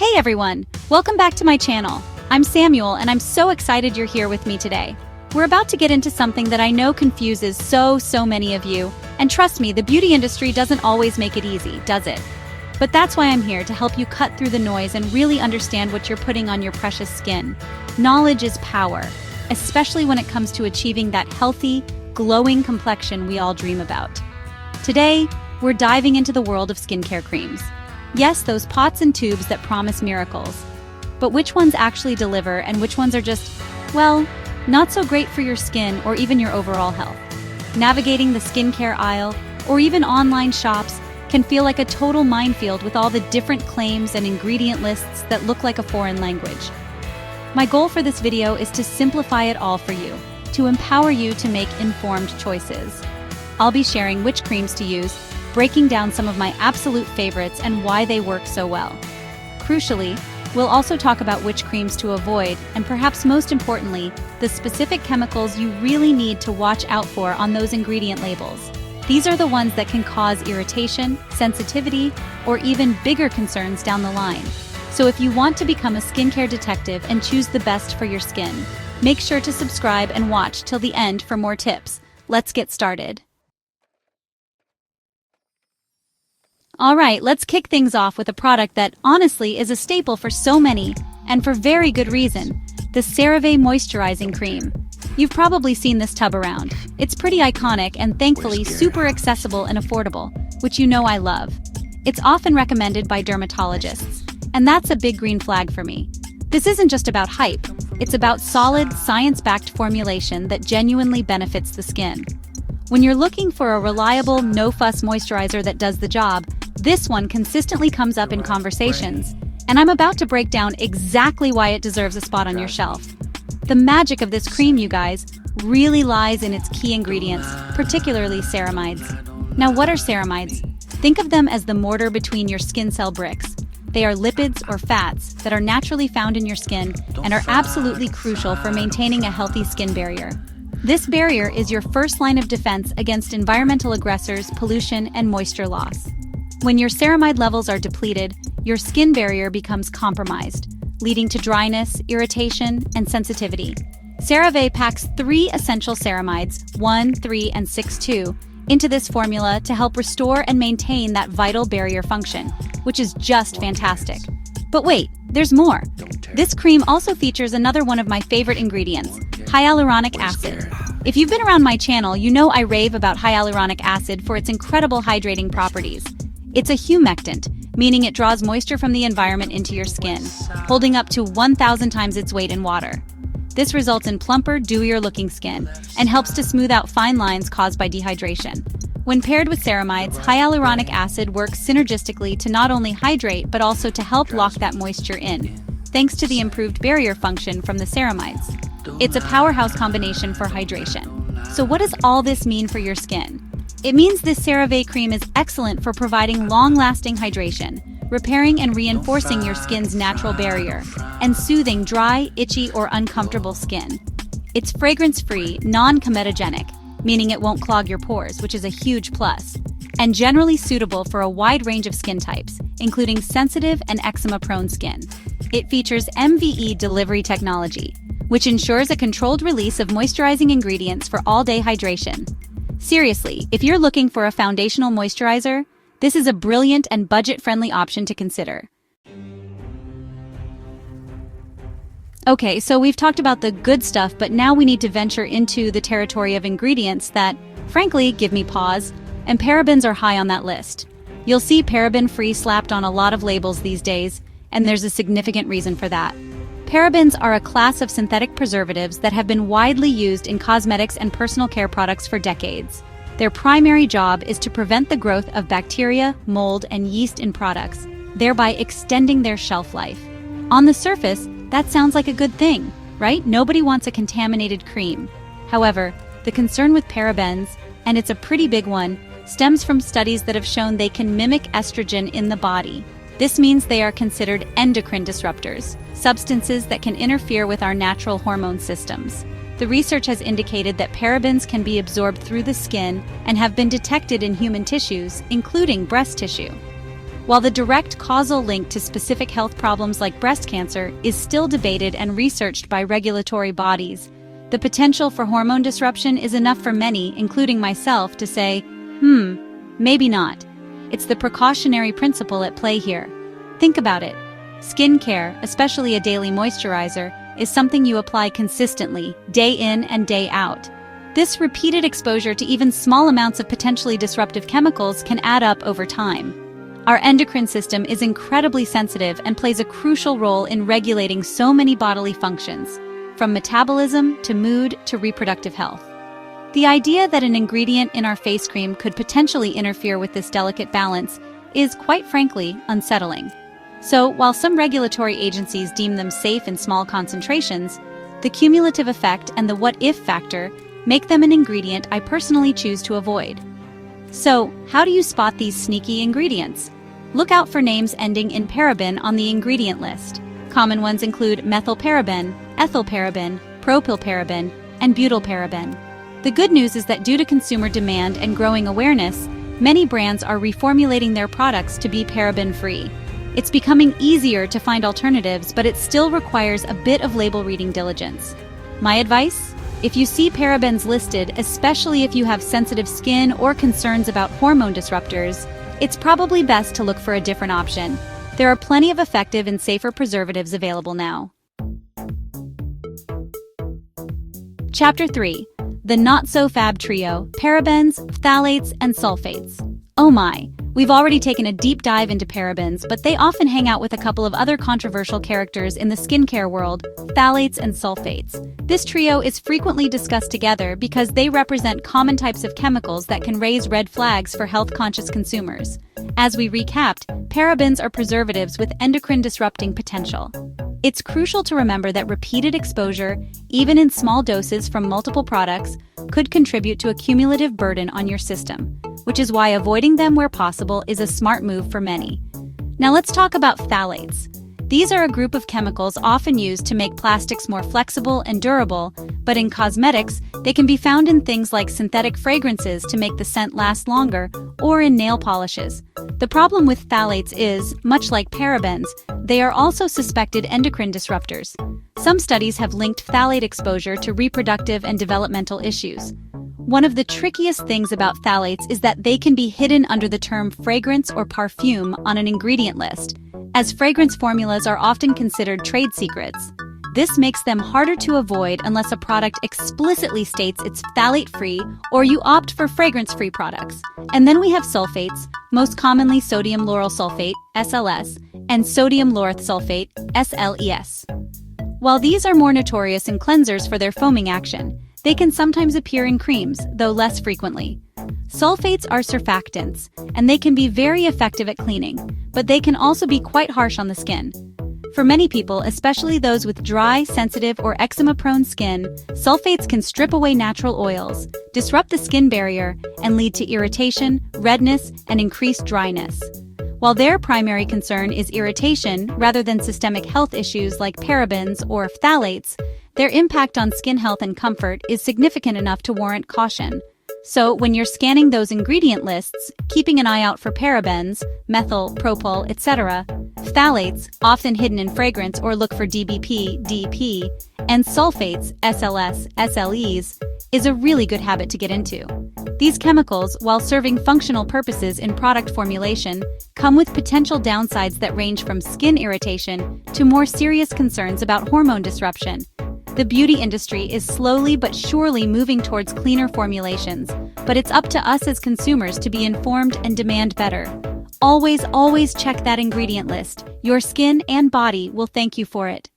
Hey everyone! Welcome back to my channel. I'm Samuel and I'm so excited you're here with me today. We're about to get into something that I know confuses so many of you. And trust me, the beauty industry doesn't always make it easy, does it? But that's why I'm here to help you cut through the noise and really understand what you're putting on your precious skin. Knowledge is power, especially when it comes to achieving that healthy, glowing complexion we all dream about. Today, we're diving into the world of skincare creams. Yes, those pots and tubes that promise miracles. But which ones actually deliver and which ones are just, well, not so great for your skin or even your overall health? Navigating the skincare aisle or even online shops can feel like a total minefield with all the different claims and ingredient lists that look like a foreign language. My goal for this video is to simplify it all for you, to empower you to make informed choices. I'll be sharing which creams to use, breaking down some of my absolute favorites and why they work so well. Crucially, we'll also talk about which creams to avoid and perhaps most importantly, the specific chemicals you really need to watch out for on those ingredient labels. These are the ones that can cause irritation, sensitivity, or even bigger concerns down the line. So if you want to become a skincare detective and choose the best for your skin, make sure to subscribe and watch till the end for more tips. Let's get started. Alright, let's kick things off with a product that honestly is a staple for so many, and for very good reason, the CeraVe Moisturizing Cream. You've probably seen this tub around. It's pretty iconic and thankfully super accessible and affordable, which you know I love. It's often recommended by dermatologists, and that's a big green flag for me. This isn't just about hype, it's about solid, science-backed formulation that genuinely benefits the skin. When you're looking for a reliable, no-fuss moisturizer that does the job, this one consistently comes up in conversations, and I'm about to break down exactly why it deserves a spot on your shelf. The magic of this cream, you guys, really lies in its key ingredients, particularly ceramides. Now, what are ceramides? Think of them as the mortar between your skin cell bricks. They are lipids or fats that are naturally found in your skin and are absolutely crucial for maintaining a healthy skin barrier. This barrier is your first line of defense against environmental aggressors, pollution, and moisture loss. When your ceramide levels are depleted, your skin barrier becomes compromised, leading to dryness, irritation, and sensitivity. CeraVe packs 3 essential ceramides, 1, 3, and 6,2, into this formula to help restore and maintain that vital barrier function, which is just fantastic. But wait, there's more. This cream also features another one of my favorite ingredients, hyaluronic acid. If you've been around my channel, you know I rave about hyaluronic acid for its incredible hydrating properties. It's a humectant, meaning it draws moisture from the environment into your skin, holding up to 1,000 times its weight in water. This results in plumper, dewier-looking skin, and helps to smooth out fine lines caused by dehydration. When paired with ceramides, hyaluronic acid works synergistically to not only hydrate but also to help lock that moisture in, thanks to the improved barrier function from the ceramides. It's a powerhouse combination for hydration. So what does all this mean for your skin? It means this CeraVe cream is excellent for providing long-lasting hydration, repairing and reinforcing your skin's natural barrier, and soothing dry, itchy, or uncomfortable skin. It's fragrance-free, non-comedogenic, meaning it won't clog your pores, which is a huge plus, and generally suitable for a wide range of skin types, including sensitive and eczema-prone skin. It features MVE delivery technology, which ensures a controlled release of moisturizing ingredients for all-day hydration. Seriously, if you're looking for a foundational moisturizer, this is a brilliant and budget-friendly option to consider. Okay, so we've talked about the good stuff, but now we need to venture into the territory of ingredients that, frankly, give me pause, and parabens are high on that list. You'll see paraben-free slapped on a lot of labels these days, and there's a significant reason for that. Parabens are a class of synthetic preservatives that have been widely used in cosmetics and personal care products for decades. Their primary job is to prevent the growth of bacteria, mold, and yeast in products, thereby extending their shelf life. On the surface, that sounds like a good thing, right? Nobody wants a contaminated cream. However, the concern with parabens, and it's a pretty big one, stems from studies that have shown they can mimic estrogen in the body. This means they are considered endocrine disruptors, substances that can interfere with our natural hormone systems. The research has indicated that parabens can be absorbed through the skin and have been detected in human tissues, including breast tissue. While the direct causal link to specific health problems like breast cancer is still debated and researched by regulatory bodies, the potential for hormone disruption is enough for many, including myself, to say, maybe not. It's the precautionary principle at play here. Think about it. Skincare, especially a daily moisturizer, is something you apply consistently, day in and day out. This repeated exposure to even small amounts of potentially disruptive chemicals can add up over time. Our endocrine system is incredibly sensitive and plays a crucial role in regulating so many bodily functions, from metabolism to mood to reproductive health. The idea that an ingredient in our face cream could potentially interfere with this delicate balance is, quite frankly, unsettling. So, while some regulatory agencies deem them safe in small concentrations, the cumulative effect and the what-if factor make them an ingredient I personally choose to avoid. So, how do you spot these sneaky ingredients? Look out for names ending in paraben on the ingredient list. Common ones include methylparaben, ethylparaben, propylparaben, and butylparaben. The good news is that due to consumer demand and growing awareness, many brands are reformulating their products to be paraben-free. It's becoming easier to find alternatives, but it still requires a bit of label reading diligence. My advice? If you see parabens listed, especially if you have sensitive skin or concerns about hormone disruptors, it's probably best to look for a different option. There are plenty of effective and safer preservatives available now. Chapter 3. The Not-So-Fab Trio: Parabens, Phthalates, and Sulfates. Oh my! We've already taken a deep dive into parabens, but they often hang out with a couple of other controversial characters in the skincare world: phthalates and sulfates. This trio is frequently discussed together because they represent common types of chemicals that can raise red flags for health-conscious consumers. As we recapped, parabens are preservatives with endocrine-disrupting potential. It's crucial to remember that repeated exposure, even in small doses from multiple products, could contribute to a cumulative burden on your system, which is why avoiding them where possible is a smart move for many. Now let's talk about phthalates. These are a group of chemicals often used to make plastics more flexible and durable, but in cosmetics, they can be found in things like synthetic fragrances to make the scent last longer, or in nail polishes. The problem with phthalates is, much like parabens, they are also suspected endocrine disruptors. Some studies have linked phthalate exposure to reproductive and developmental issues. One of the trickiest things about phthalates is that they can be hidden under the term fragrance or parfum on an ingredient list, as fragrance formulas are often considered trade secrets. This makes them harder to avoid unless a product explicitly states it's phthalate-free or you opt for fragrance-free products. And then we have sulfates, most commonly sodium lauryl sulfate, SLS, and sodium lauryl sulfate, SLES. While these are more notorious in cleansers for their foaming action, they can sometimes appear in creams, though less frequently. Sulfates are surfactants, and they can be very effective at cleaning, but they can also be quite harsh on the skin. For many people, especially those with dry, sensitive, or eczema-prone skin, sulfates can strip away natural oils, disrupt the skin barrier, and lead to irritation, redness, and increased dryness. While their primary concern is irritation rather than systemic health issues like parabens or phthalates, their impact on skin health and comfort is significant enough to warrant caution. So, when you're scanning those ingredient lists, keeping an eye out for parabens, methyl, propyl, etc., phthalates, often hidden in fragrance, or look for DBP, DP, and sulfates, SLS, SLEs, is a really good habit to get into. These chemicals, while serving functional purposes in product formulation, come with potential downsides that range from skin irritation to more serious concerns about hormone disruption. The beauty industry is slowly but surely moving towards cleaner formulations, but it's up to us as consumers to be informed and demand better. Always check that ingredient list. Your skin and body will thank you for it.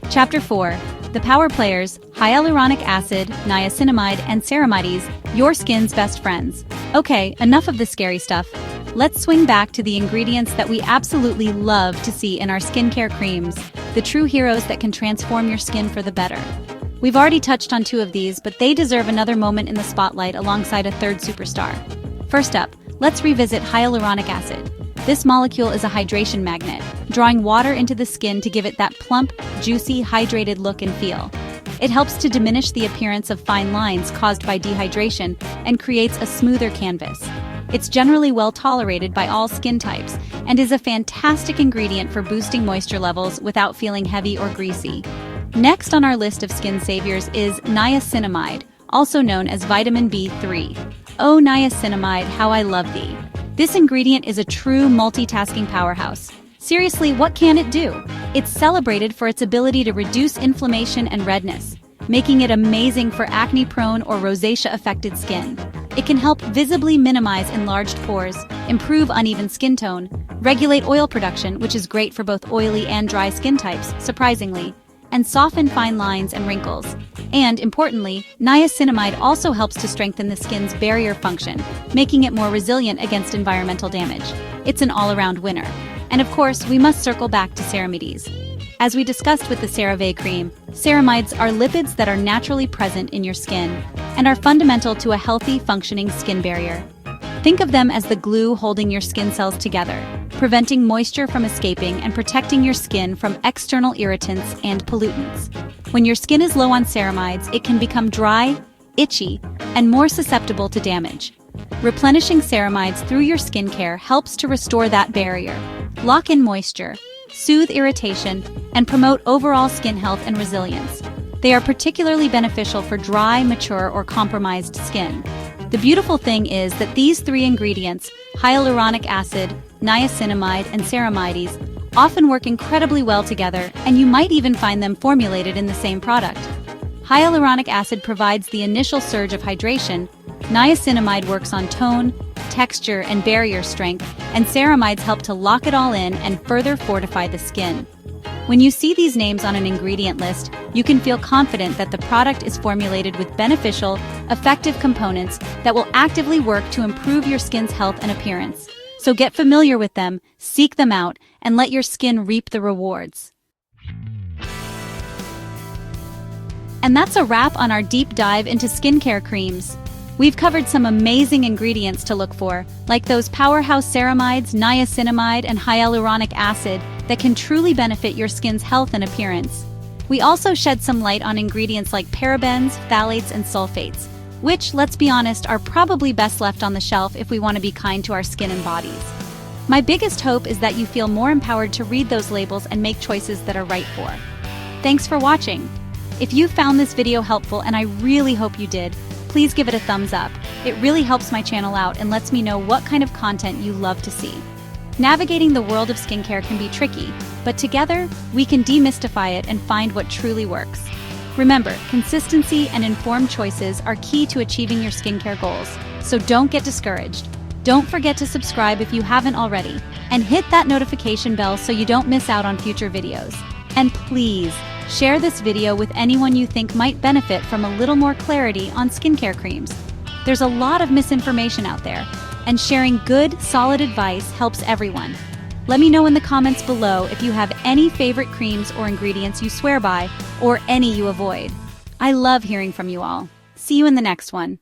Chapter 4. The Power Players: Hyaluronic Acid, Niacinamide, and Ceramides, your skin's best friends. Okay, enough of the scary stuff. Let's swing back to the ingredients that we absolutely love to see in our skincare creams, the true heroes that can transform your skin for the better. We've already touched on two of these, but they deserve another moment in the spotlight alongside a third superstar. First up, let's revisit hyaluronic acid. This molecule is a hydration magnet, drawing water into the skin to give it that plump, juicy, hydrated look and feel. It helps to diminish the appearance of fine lines caused by dehydration and creates a smoother canvas. It's generally well tolerated by all skin types and is a fantastic ingredient for boosting moisture levels without feeling heavy or greasy. Next on our list of skin saviors is niacinamide, also known as vitamin B3. Oh, niacinamide, how I love thee. This ingredient is a true multitasking powerhouse. Seriously, what can it do? It's celebrated for its ability to reduce inflammation and redness, making it amazing for acne-prone or rosacea-affected skin. It can help visibly minimize enlarged pores, improve uneven skin tone, regulate oil production, which is great for both oily and dry skin types, surprisingly, and soften fine lines and wrinkles. And, importantly, niacinamide also helps to strengthen the skin's barrier function, making it more resilient against environmental damage. It's an all-around winner. And of course, we must circle back to ceramides. As we discussed with the CeraVe cream, ceramides are lipids that are naturally present in your skin and are fundamental to a healthy, functioning skin barrier. Think of them as the glue holding your skin cells together, preventing moisture from escaping and protecting your skin from external irritants and pollutants. When your skin is low on ceramides, it can become dry, itchy, and more susceptible to damage. Replenishing ceramides through your skincare helps to restore that barrier, lock in moisture, soothe irritation, and promote overall skin health and resilience. They are particularly beneficial for dry, mature, or compromised skin. The beautiful thing is that these three ingredients, hyaluronic acid, niacinamide, and ceramides, often work incredibly well together, and you might even find them formulated in the same product. Hyaluronic acid provides the initial surge of hydration, niacinamide works on tone, texture, and barrier strength, and ceramides help to lock it all in and further fortify the skin. When you see these names on an ingredient list, you can feel confident that the product is formulated with beneficial, effective components that will actively work to improve your skin's health and appearance. So get familiar with them, seek them out, and let your skin reap the rewards. And that's a wrap on our deep dive into skincare creams. We've covered some amazing ingredients to look for, like those powerhouse ceramides, niacinamide, and hyaluronic acid that can truly benefit your skin's health and appearance. We also shed some light on ingredients like parabens, phthalates, and sulfates, which, let's be honest, are probably best left on the shelf if we want to be kind to our skin and bodies. My biggest hope is that you feel more empowered to read those labels and make choices that are right for. Thanks for watching. If you found this video helpful, and I really hope you did, please give it a thumbs up. It really helps my channel out and lets me know what kind of content you love to see. Navigating the world of skincare can be tricky, but together, we can demystify it and find what truly works. Remember, consistency and informed choices are key to achieving your skincare goals, so don't get discouraged. Don't forget to subscribe if you haven't already, and hit that notification bell so you don't miss out on future videos. And please, share this video with anyone you think might benefit from a little more clarity on skincare creams. There's a lot of misinformation out there, and sharing good, solid advice helps everyone. Let me know in the comments below if you have any favorite creams or ingredients you swear by, or any you avoid. I love hearing from you all. See you in the next one.